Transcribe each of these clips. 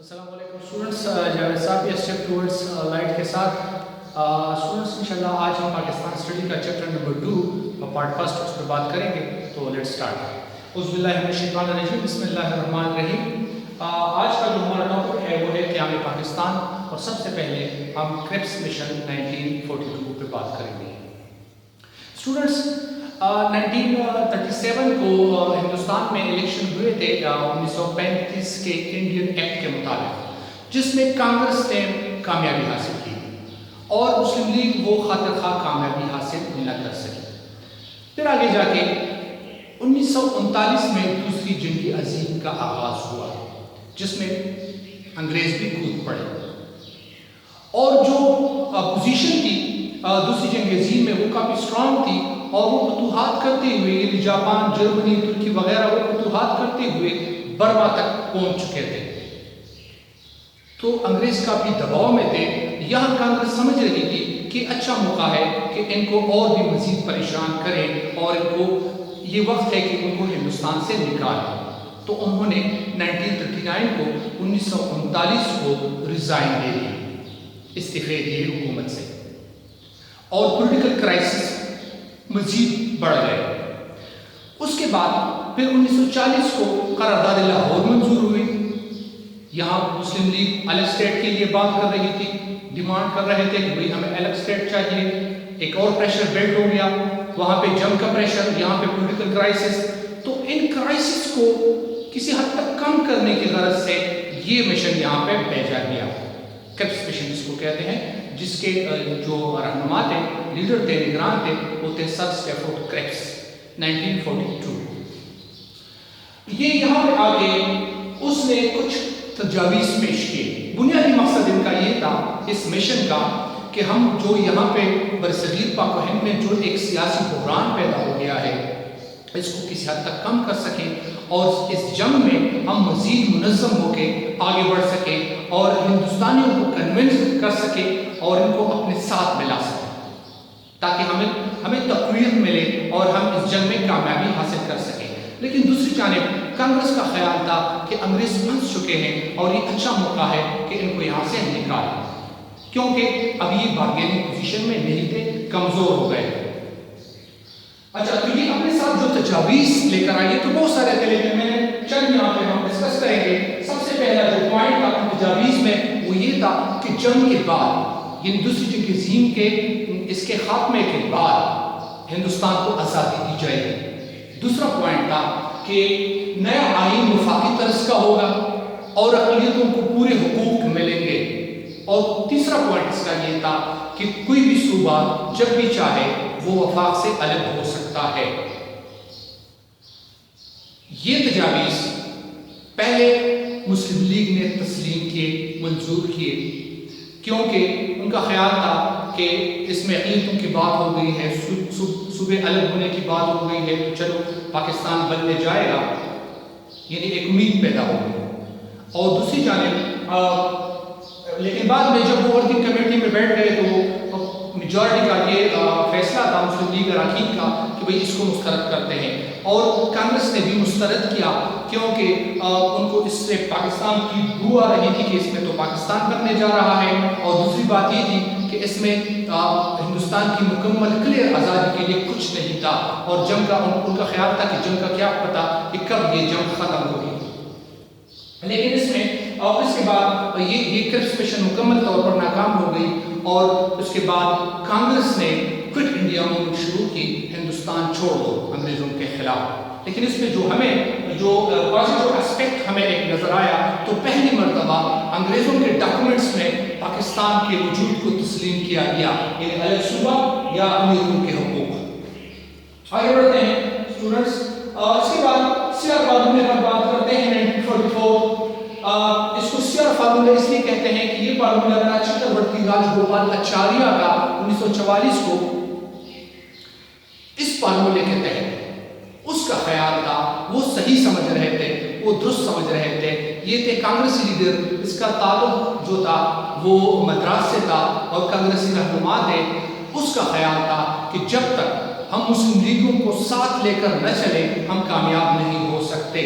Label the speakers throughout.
Speaker 1: السلام علیکم اسٹوڈنٹس، جاوید صاحب یہ اسٹیپ ٹورڈز لائٹ کے ساتھ اسٹوڈنٹس انشاءاللہ آج ہم پاکستان اسٹڈی کا چیپٹر نمبر 2 پارٹ فرسٹ اس پہ بات کریں گے. تو لیٹ اسٹارٹ. اعوذ باللہ من الشیطان الرجیم، بسم اللہ الرحمن الرحیم. آج کا جو ہمارا ٹاپک ہے وہ ہے قیام پاکستان، اور سب سے پہلے ہم کرپس مشن 1942 پہ بات کریں گے. اسٹوڈنٹس 1937 کو ہندوستان میں الیکشن ہوئے تھے 1935 کے انڈین ایکٹ کے مطابق، جس میں کانگریس نے کامیابی حاصل کی اور مسلم لیگ وہ خاطر خواہ کامیابی حاصل نہ کر سکی. پھر آگے جا کے 1939 میں دوسری جنگ عظیم کا آغاز ہوا، جس میں انگریز بھی کود پڑے، اور جو پوزیشن تھی دوسری جنگ عظیم میں وہ کافی اسٹرانگ تھی، اور وہ فتوحات کرتے ہوئے یعنی جاپان، جرمنی، ترکی وغیرہ وہ فتوحات کرتے ہوئے برما تک پہنچ چکے تھے. تو انگریز کافی دباؤ میں تھے. یہاں کانگریس سمجھ رہی تھی کہ اچھا موقع ہے کہ ان کو اور بھی مزید پریشان کریں، اور ان کو یہ وقت ہے کہ ان کو ہندوستان سے نکالیں. تو انہوں نے 1939 کو 1939 کو ریزائن دے دیا، استعفے دیے حکومت سے، اور پولیٹیکل کرائسس مزید بڑھ گئے. اس کے بعد پھر 1940 کو قرارداد لاہور منظور ہوئی. یہاں مسلم لیگ الگ اسٹیٹ کے لیے بات کر رہی تھی، ڈیمانڈ کر رہے تھے کہ بھئی ہمیں الگ اسٹیٹ چاہیے. ایک اور پریشر بلڈ ہو گیا، وہاں پہ جنگ کا پریشر، یہاں پہ پولیٹیکل کرائسس. تو ان کرائسس کو کسی حد تک کم کرنے کی غرض سے یہ مشن یہاں پہ بھیجا گیا. کرپس مشن جس کو کہتے ہیں، جس کے جو رہنما تھے، لیڈر تھے، نگران تھے، وہ تھے سر اسٹیفورڈ کرپس. 1942 یہ یہاں پہ آگے اس نے کچھ تجاویز پیش کیے. بنیادی مقصد ان کا یہ تھا اس مشن کا کہ ہم جو یہاں پہ برصغیر پاک و ہند میں جو ایک سیاسی بحران پیدا ہو گیا ہے، اس کو کسی حد تک کم کر سکیں، اور اس جنگ میں ہم مزید منظم ہو کے آگے بڑھ سکیں، اور ہندوستانیوں کو کنونس کر سکیں اور ان کو اپنے ساتھ ملا سکیں، تاکہ ہمیں تقویت ملے اور ہم اس جنگ میں کامیابی حاصل کر سکیں. لیکن دوسری جانب کانگریس کا خیال تھا کہ انگریز پھنس چکے ہیں اور یہ اچھا موقع ہے کہ ان کو یہاں سے نکالیں، کیونکہ اب یہ بارگیننگ پوزیشن میں نہیں تھے، کمزور ہو گئے. اچھا، تو یہ اپنے ساتھ جو تجاویز لے کر آئیے تو بہت سارے تھے، لیکن میں نے چند یہاں پہ ہم ڈسکس کریں گے. سب سے پہلا جو پوائنٹ تھا تجاویز میں وہ یہ تھا کہ جنگ کے بعد، یعنی دوسری جنگ عظیم کے اس کے خاتمے کے بعد ہندوستان کو آزادی دی جائے گی. دوسرا پوائنٹ تھا کہ نیا آئین وفاقی طرز کا ہوگا اور اقلیتوں کو پورے حقوق ملیں گے. اور تیسرا پوائنٹ اس کا یہ تھا کہ کوئی بھی صوبہ جب بھی چاہے وہ وفاق سے الگ ہو سکتا ہے. یہ تجاویز پہلے مسلم لیگ نے تسلیم کیے، منظور کیے، کیونکہ ان کا خیال تھا کہ اس میں اقلیتوں کی بات ہو گئی ہے، صوبے الگ ہونے کی بات ہو گئی ہے، تو چلو پاکستان بننے جائے گا، یعنی ایک امید پیدا ہو گئی. اور دوسری جانب لیکن بعد میں جب وہ ورکنگ کمیٹی میں بیٹھ گئے تو میجورٹی کا یہ فیصلہ تھا مسلم لیگ اراکین کا کہ بھئی اس کو مسترد کرتے ہیں، اور کانگریس نے بھی مسترد کیا، کیونکہ ان کو اس سے پاکستان کی بو آ رہی تھی کہ اس میں تو پاکستان بننے جا رہا ہے، اور دوسری بات یہ تھی کہ اس میں ہندوستان کی مکمل کلیئر آزادی کے لیے کچھ نہیں تھا، اور جنگ کا ان کا خیال تھا کہ جنگ کا کیا پتہ کہ کب یہ جنگ ختم ہوگی. لیکن اس میں اور اس کے بعد یہ کرپس مشن مکمل طور پر ناکام ہو گئی، اور اس کے بعد کانگریس نے کوئٹ انڈیا موومنٹ شروع کی، ہندوستان چھوڑ دو انگریزوں کے خلاف. لیکن اس میں جو پازیٹیو اسپیکٹ ہمیں ایک نظر آیا تو پہلی مرتبہ انگریزوں کے ڈاکومنٹس میں پاکستان کے وجود کو تسلیم کیا گیا، یعنی الگ صوبہ یا اقلیتوں کے حقوق. آگے بڑھتے ہیں اسٹوڈنٹس. اس کے بعد سیاہ فارمولے پر بات کرتے ہیں. 1944 اس کو سیاہ فارمولہ اس لیے کہتے ہیں کہ یہ فارمولہ بنا چکرورتی راج گوپال اچاریہ کا 1944 کو. اس فارمولے کے تحت اس کا خیال تھا، وہ صحیح سمجھ رہے تھے، وہ درست سمجھ رہے تھے. یہ تھے کانگریسی لیڈر، اس کا تعلق جو تھا وہ مدراس سے تھا اور کانگریسی رہنما تھے. اس کا خیال تھا کہ جب تک ہم مسلم لیگوں کو ساتھ لے کر نہ چلیں ہم کامیاب نہیں ہو سکتے.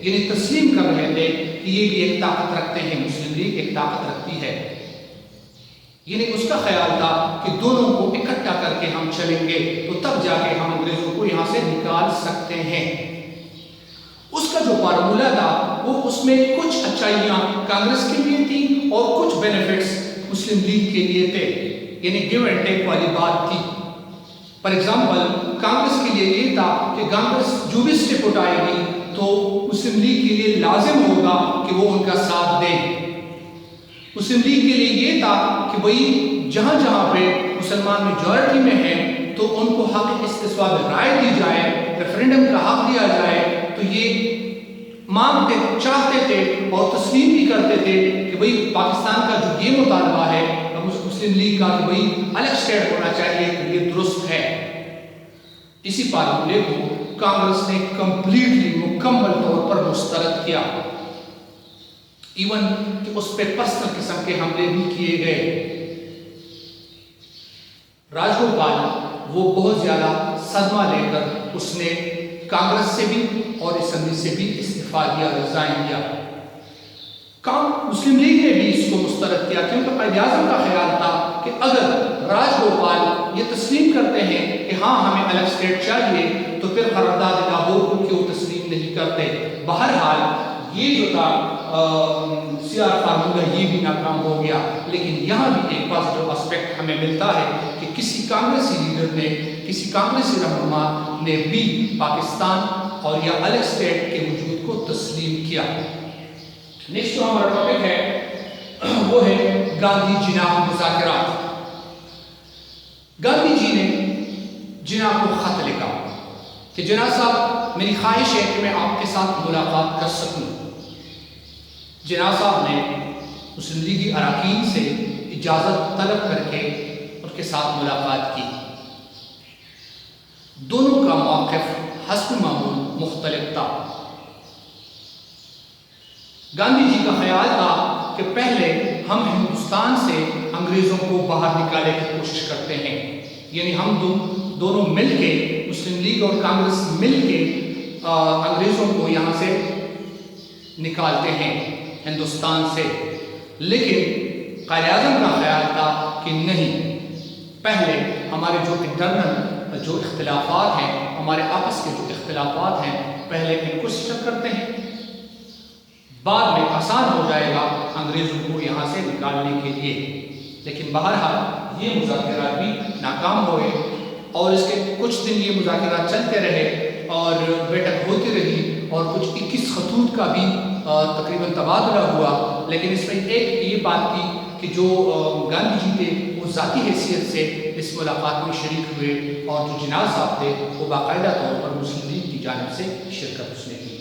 Speaker 1: یعنی تسلیم کر رہے تھے کہ یہ بھی ایک طاقت رکھتے ہیں مسلم لیگ ایک طاقت رکھتی ہے، یعنی اس کا خیال تھا کہ دونوں کو اکٹھا کر کے ہم چلیں گے تو تب جا کے ہم انگریزوں کو یہاں سے نکال سکتے ہیں۔ اس کا جو فارمولہ تھا وہ اس میں کچھ اچھائیاں کانگریس کے لیے تھیں اور کچھ بینیفٹس مسلم لیگ کے لیے تھے، یعنی گیو اینڈ ٹیک والی بات تھی۔ فار ایگزامپل کانگریس کے لیے یہ تھا کہ کانگریس جو بھی اسٹیپ اٹھائے گی تو مسلم لیگ کے لیے لازم ہوگا کہ وہ ان کا ساتھ دیں۔ مسلم لیگ کے لیے یہ تھا کہ بھئی جہاں جہاں پہ مسلمان میجورٹی میں ہیں تو ان کو حق استصواب رائے دی جائے، ریفرینڈم کا حق دیا جائے، تو یہ مانگتے چاہتے تھے اور تسلیم بھی کرتے تھے کہ بھئی پاکستان کا جو یہ مطالبہ ہے مسلم لیگ کا کہ بھئی الگ اسٹیٹ ہونا چاہیے، یہ درست ہے۔ اسی فارمولے کو کانگریس نے کمپلیٹلی مکمل طور پر مسترد کیا، ایون کہ اس پہ پرسنل قسم کے حملے بھی کیے گئے۔ راج گوپال وہ بہت زیادہ صدمہ لے کر اس نے کانگریس سے بھی اور اسمبلی سے بھی استعفیٰ دیا، ریزائن دیا۔ مسلم لیگ نے بھی اس کو مسترد کیا کیونکہ قائد اعظم کا خیال تھا کہ اگر راج گوپال یہ تسلیم کرتے ہیں کہ ہاں ہمیں الگ اسٹیٹ چاہیے تو پھر قرارداد لاہور کی وہ تسلیم نہیں کرتے۔ بہرحال یہ جو تھا سی آر فارمولہ یہ بھی ناکام ہو گیا، لیکن یہاں بھی ایک پازیٹیو اسپیکٹ ہمیں ملتا ہے کہ کسی کانگریسی لیڈر نے، کسی کانگریسی رہنما نے بھی پاکستان اور یا الگ اسٹیٹ کے وجود کو تسلیم کیا۔ نیکسٹ جو ہمارا ٹاپک ہے وہ ہے گاندھی جناح مذاکرات۔ گاندھی جی نے جناح کو خط لکھا کہ جناح صاحب میری خواہش ہے کہ میں آپ کے ساتھ ملاقات کر سکوں۔ جناح صاحب نے مسلم لیگی اراکین سے اجازت طلب کر کے ان کے ساتھ ملاقات کی۔ دونوں کا موقف حسب معمول مختلف تھا۔ گاندھی جی کا خیال تھا کہ پہلے ہم ہندوستان سے انگریزوں کو باہر نکالنے کی کوشش کرتے ہیں، یعنی ہم دونوں مل کے، مسلم لیگ اور کانگریس مل کے انگریزوں کو یہاں سے نکالتے ہیں ہندوستان سے۔ لیکن قائد اعظم کا خیال تھا کہ نہیں، پہلے ہمارے جو انٹرنل جو اختلافات ہیں، ہمارے آپس کے جو اختلافات ہیں، پہلے ان کو سیٹل کرتے ہیں، بعد میں آسان ہو جائے گا انگریزوں کو یہاں سے نکالنے کے لیے۔ لیکن بہرحال یہ مذاکرات بھی ناکام ہوئے اور اس کے کچھ دن یہ مذاکرات چلتے رہے اور بیٹھک ہوتی رہی اور کچھ 21 خطوط کا بھی تقریباً تبادلہ ہوا۔ لیکن اس میں ایک یہ بات تھی کہ جو گاندھی جی تھے وہ ذاتی حیثیت سے اس ملاقات میں شریک ہوئے اور جو جناح صاحب تھے وہ باقاعدہ طور پر مسلم لیگ کی جانب سے شرکت اس نے کی،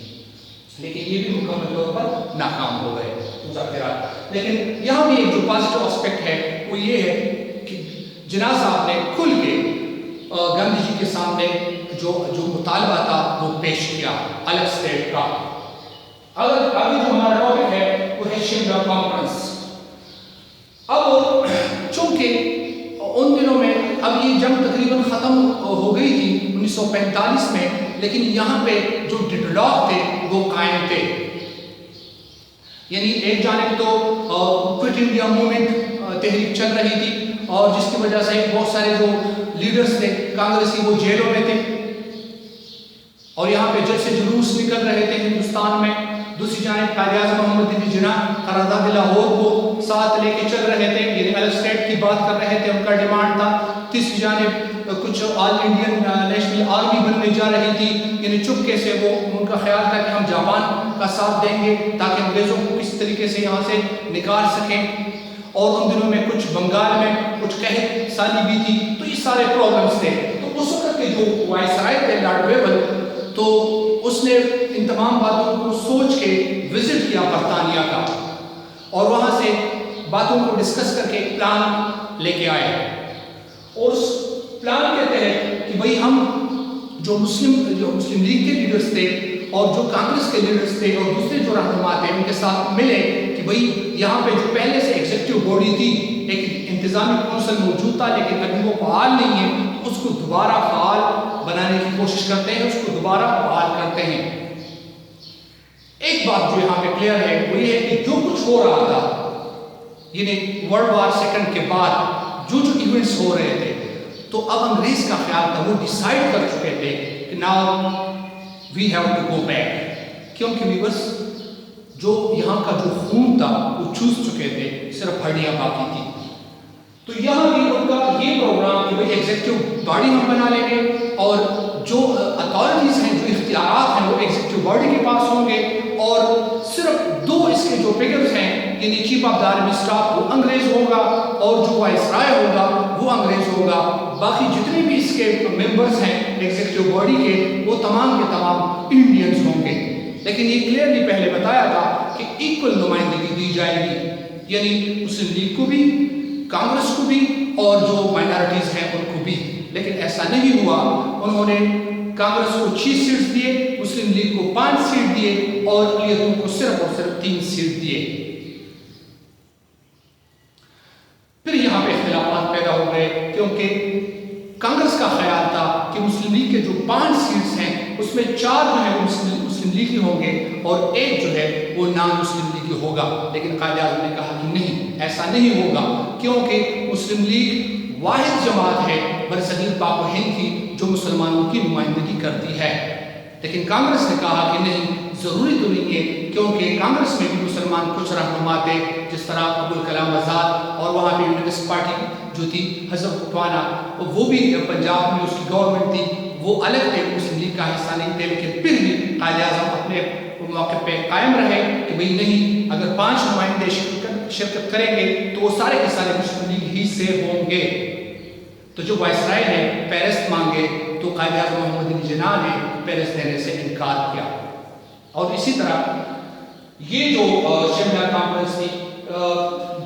Speaker 1: لیکن یہ بھی مکمل طور پر ناکام ہو گئے مذاکرات۔ لیکن یہاں بھی ایک جو پازیٹیو اسپیکٹ ہے وہ یہ ہے کہ جناح صاحب نے کھل کے گاندھی جی کے سامنے جو مطالبہ تھا وہ پیش کیا الگ اسٹیٹ کا۔ اگر آگے جو ہمارا ٹاپک ہے وہ ہے شملہ کانفرنس۔ اب چونکہ ان دنوں میں اب یہ جنگ تقریباً ختم ہو گئی تھی 1945 میں، لیکن یہاں پہ جو ڈیڈ لاک تھے وہ قائم تھے، یعنی ایک جانب تو کوئٹ انڈیا موومنٹ تحریک چل رہی تھی اور جس کی وجہ سے بہت سارے جو لیڈرز تھے کانگریسی وہ جیلوں میں تھے اور یہاں پہ جلسے جلوس نکل رہے تھے ہندوستان میں۔ دوسری جانب قائد اعظم محمد علی جناح قرارداد لاہور کو ساتھ لے کے چل رہے تھے، یعنی الگ اسٹیٹ کی بات کر رہے تھے، ان کا ڈیمانڈ تھا۔ تیسری جانب کچھ آل انڈین نیشنل آرمی بننے جا رہی تھی، یعنی چپکے سے وہ ان کا خیال تھا کہ ہم جاپان کا ساتھ دیں گے تاکہ انگریزوں کو کس طریقے سے یہاں سے نکال سکیں۔ اور ان دنوں میں کچھ بنگال میں کچھ قحط سالی بھی تھی، تو یہ سارے پرابلمس تھے۔ تو اس وقت کے جو وائسرائے تھے لارڈ ویبل، تو اس نے ان تمام باتوں کو سوچ کے وزٹ کیا برطانیہ کا اور وہاں سے باتوں کو ڈسکس کر کے ایک پلان لے کے آئے اور اس پلان کے تحت کہ بھئی ہم جو مسلم لیگ کے لیڈرز تھے اور جو کانگریس کے لیڈرز تھے اور دوسرے جو رہنما تھے ان کے ساتھ ملے کہ بھئی یہاں پہ جو پہلے سے ایگزیکٹو باڈی تھی، ایک انتظامی کونسل موجود تھا لیکن ابھی وہ فعال نہیں ہے، اس کو دوبارہ فعال بنانے کی کوشش کرتے ہیں، اس کو دوبارہ فعال کرتے ہیں۔ ایک بات جو یہاں پہ کلیئر ہے وہ یہ ہے کہ جو کچھ ہو رہا تھا یعنی ورلڈ وار سیکنڈ کے بعد جو ایونٹس ہو رہے تھے، تو اب انگریز کا خیال تھا، وہ ڈیسائیڈ کر چکے تھے کہ now we have to go back, کیونکہ ویورس جو یہاں کا جو خون تھا وہ چوس چکے تھے، صرف ہڈیاں باقی تھی. تو یہاں بھی ان کا یہ پروگرام کہ بھائی ایگزیکٹو باڈی ہم بنا لیں گے، اور جو اتھارٹیز ہیں، جو اختیارات ہیں، وہ ایگزیکٹو باڈی کے پاس ہوں گے، اور صرف 2 اس کے جو فگرز ہیں، یعنی chief of the army staff وہ انگریز ہوگا، اور جو وائسرائے ہوگا وہ انگریز ہوگا. باقی جتنے بھی اس کے ممبرز ہیں ایگزیکٹو باڈی کے، وہ تمام کے تمام انڈینز ہوں گے. لیکن یہ کلیئرلی پہلے بتایا تھا کہ ایکول نمائندگی دی جائے گی، یعنی مسلم لیگ کو بھی، کانگریس کو بھی، اور جو مائنارٹیز ہیں ان کو بھی. لیکن ایسا نہیں ہوا. انہوں نے کانگریس کو 6 سیٹس دیے، مسلم لیگ کو 5 سیٹ دیے، اور اقلیتوں کو صرف اور صرف 3 سیٹ دیے. پھر یہاں پہ اختلافات پیدا ہو گئے، کیونکہ کانگریس کا خیال تھا کہ مسلم لیگ کے جو 5 سیٹس ہیں اس میں 4 جو ہے مسلم لیگی ہوں گے، اور 1 جو ہے وہ نان مسلم لیگی ہوگا. لیکن قائد اعظم نے کہا کہ نہیں، ایسا نہیں ہوگا، کیونکہ مسلم لیگ واحد جماعت ہے برصغیر پاک و ہند کی جو مسلمانوں کی نمائندگی کرتی ہے. لیکن کانگریس نے کہا کہ نہیں، ضروری تو نہیں ہے، کیونکہ کانگریس میں بھی مسلمان کچھ رہنما تھے، جس طرح ابوالکلام آزاد، اور وہاں پہ یونینسٹ پارٹی جو تھی حزب اٹھوانا، وہ بھی پنجاب میں اس کی گورنمنٹ تھی، وہ الگ تھے، مسلم لیگ کا حصہ نہیں تھے. لیکن پھر بھی قائد اعظم اپنے موقع پہ قائم رہے کہ بھئی نہیں، اگر 5 نمائندے شرکت کریں گے تو وہ سارے کے سارے مسلم لیگ ہی سے ہوں گے. تو جو وائسرائے نے پیرس مانگے تو قائد اعظم محمد علی جناح نے پیرس دینے سے انکار کیا. اور اسی طرح یہ جو شملہ کانفرنس تھی،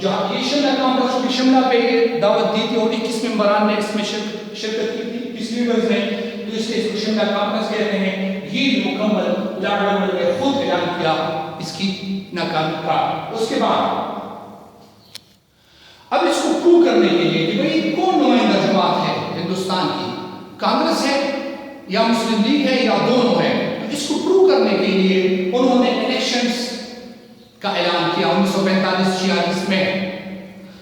Speaker 1: جہاں یہ شملہ کانفرنس کی شملہ پہ یہ دعوت دی تھی، اور 21 ممبران نے اس میں شرکت کی تھی، 20 لیڈرز نے، تو اس کے شملہ کانفرنس کہتے ہیں. یہ مکمل لارڈ ڈرمنڈ نے خود اعلان کیا اس کی ناکامی کا. اس کے بعد اب اس کو پروو کرنے کے لیے کہ بھئی کون نمائندہ جماعت ہے ہندوستان کی، کانگریس ہے یا مسلم لیگ ہے یا دونوں ہے، تو اس کو پروو کرنے کے لیے انہوں نے الیکشنز کا اعلان کیا 1945-46 میں.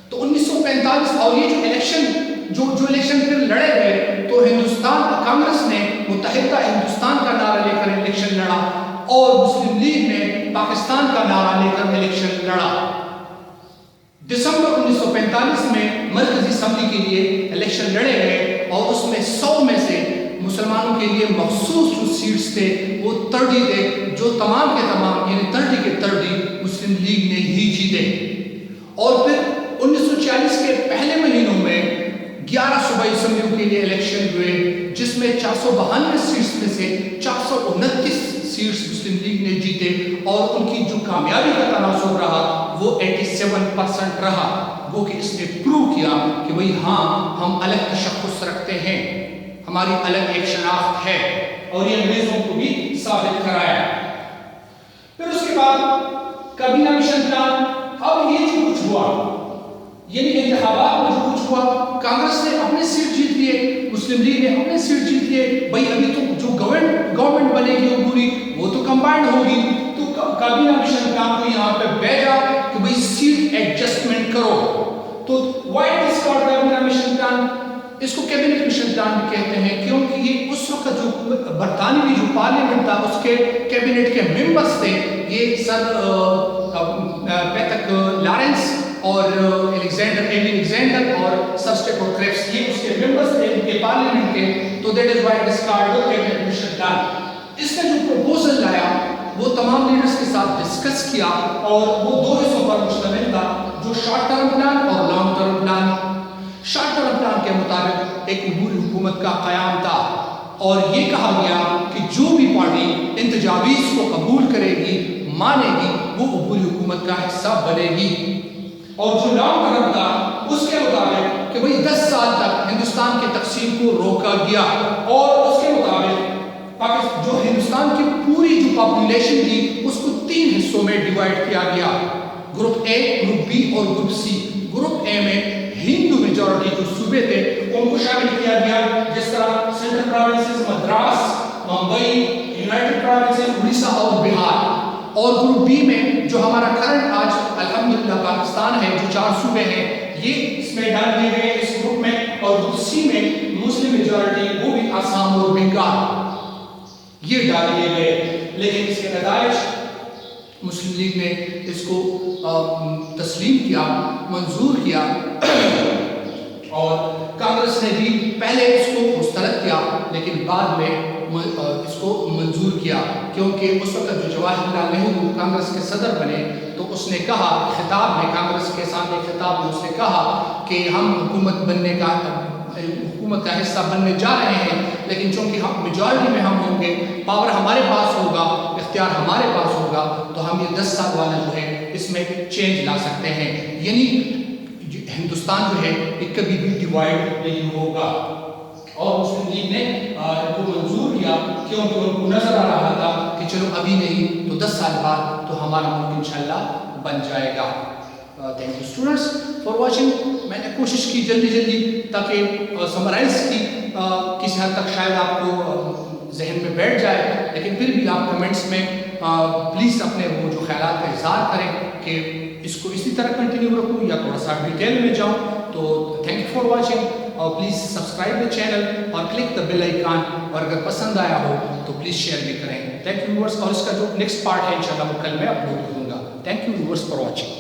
Speaker 1: تو 1945 اور یہ جو الیکشن پھر لڑے گئے، تو ہندوستان کانگریس نے متحدہ ہندوستان کا نعرہ لے کر الیکشن لڑا، اور مسلم لیگ نے پاکستان کا نعرہ لے کر الیکشن لڑا. دسمبر 1945 میں مرکزی اسمبلی کے لیے الیکشن لڑے گئے، اور اس میں 100 میں سے مسلمانوں کے لیے مخصوص جو سیٹس تھے وہ 30 تھے، جو تمام کے تمام یعنی 30 کے 30 مسلم لیگ نے ہی جیتے. اور پھر 1946 کے پہلے مہینوں میں 11 صوبائی اسمبلیوں کے لیے الیکشن ہوئے، جس میں 492 سیٹس میں سے 429 سیٹس مسلم لیگ نے جیتے، اور ان کی جو کامیابی کا تناسب رہا وہ 87% رہا. وہ کہ اس نے پروو کیا کہ بھئی ہاں، ہم الگ تشخص رکھتے ہیں، ہماری الگ ایک شناخت ہے، اور یہ انگریزوں کو بھی ثابت کرایا. پھر اس کے بعد کابینہ مشن پلان. اب یہ جو کچھ ہوا، یعنی انتخابات میں جو کچھ ہوا، کانگریس نے اپنے سیٹ جیت لیے، مسلم لیگ نے اپنے سیٹ جیت لیے. بھئی ابھی تو جو گورنمنٹ بنے گی وہ پوری، وہ تو کمبائنڈ ہوگی. تو کابینہ مشن پلان کو یہاں پہ بھیجا کہ بھئی سیٹ ایڈجسٹمنٹ کرو. تو وائی اٹ از کالڈ کابینہ مشن پلان؟ اس کو کیبنٹ مشن پلان بھی کہتے ہیں، کیونکہ یہ اس وقت جو برطانوی جو پارلیمنٹ تھا اس کے کیبنٹ کے ممبرز تھے، یہ سر پیتک لارنس اور الیگزینڈر اور سر اسٹیفورڈ کریپس، یہ اس کے ممبرز تھے ان کے پارلیمنٹ کے. تو that is why it is called cabinet mission plan. اس نے جو پروپوزل لایا وہ تمام لیڈرز کے ساتھ ڈسکس کیا، اور وہ 2 حصوں پر مشتمل تھا، جو شارٹ ٹرم پلان اور long term plan. Short term plan کے مطابق ایک عبوری حکومت کا قیام تھا، اور یہ کہا گیا کہ جو بھی پارٹی ان تجاویز کو قبول کرے گی، مانے گی، وہ عبوری حکومت کا حصہ بنے گی. اور جو لانگ ٹرم تھا اس کے مطابق کہ بھئی 10 سال تک ہندوستان کی تقسیم کو روکا گیا، اور اس کے مطابق جو ہندوستان کی پوری جو پاپولیشن تھی اس کو 3 حصوں میں ڈیوائیڈ کیا گیا، گروپ اے، گروپ بی اور گروپ سی. گروپ اے میں ہندو میجورٹی جو صوبے تھے ان کو شامل کیا گیا، جس طرح central provinces Madras, Mumbai, United provinces Orissa اور بہار. اور گروپ بی میں جو ہمارا کرنٹ آج الحمدللہ پاکستان ہے، جو 4 صوبے ہیں یہ اس میں ڈال دیے گئے اس گروپ میں، اور گروپ سی میں مسلم میجورٹی وہ بھی آسام اور بنگال یہ ڈال دیے گئے، لیکن اس کے نتائج مسلم لیگ نے اس کو تسلیم کیا، منظور کیا، اور کانگریس نے بھی پہلے اس کو مسترد کیا لیکن بعد میں اس کو منظور کیا، کیونکہ اس وقت جو جواہر لال نہرو کانگریس کے صدر بنے تو اس نے کہا خطاب میں، کانگریس کے سامنے خطاب میں اس نے کہا کہ ہم حکومت کا حصہ بننے جا رہے ہیں، لیکن چونکہ ہم میجورٹی میں ہم ہوں گے، پاور ہمارے پاس ہوگا، اختیار ہمارے پاس ہوگا، تو ہم یہ 10 سال والا جو ہے اس میں چینج لا سکتے ہیں، یعنی ہندوستان جو ہے یہ کبھی بھی ڈیوائڈ نہیں ہوگا۔ اور مسلم لیگ نے ان کو منظور کیا کیونکہ ان کو نظر آ رہا تھا کہ چلو ابھی نہیں تو 10 سال بعد تو ہمارا ملک انشاءاللہ بن جائے گا۔ Thank you students for watching. میں نے کوشش کی جلدی تاکہ سمرائز کی کسی حد تک شاید آپ کو ذہن میں بیٹھ جائے، لیکن پھر بھی آپ کمنٹس میں پلیز اپنے وہ جو خیالات کا اظہار کریں کہ اس کو اسی طرح کنٹینیو رکھوں یا تھوڑا سا ڈیٹیل میں جاؤں۔ تو تھینک یو فار واچنگ، اور پلیز سبسکرائب دا چینل اور کلک دا بیل آئیکن، اور اگر پسند آیا ہو تو پلیز شیئر بھی کریں۔ تھینک یو ویورس، اور اس کا جو نیکسٹ پارٹ ہے انشاءاللہ وہ کل میں اپلوڈ کروں گا۔ Thank you viewers for watching.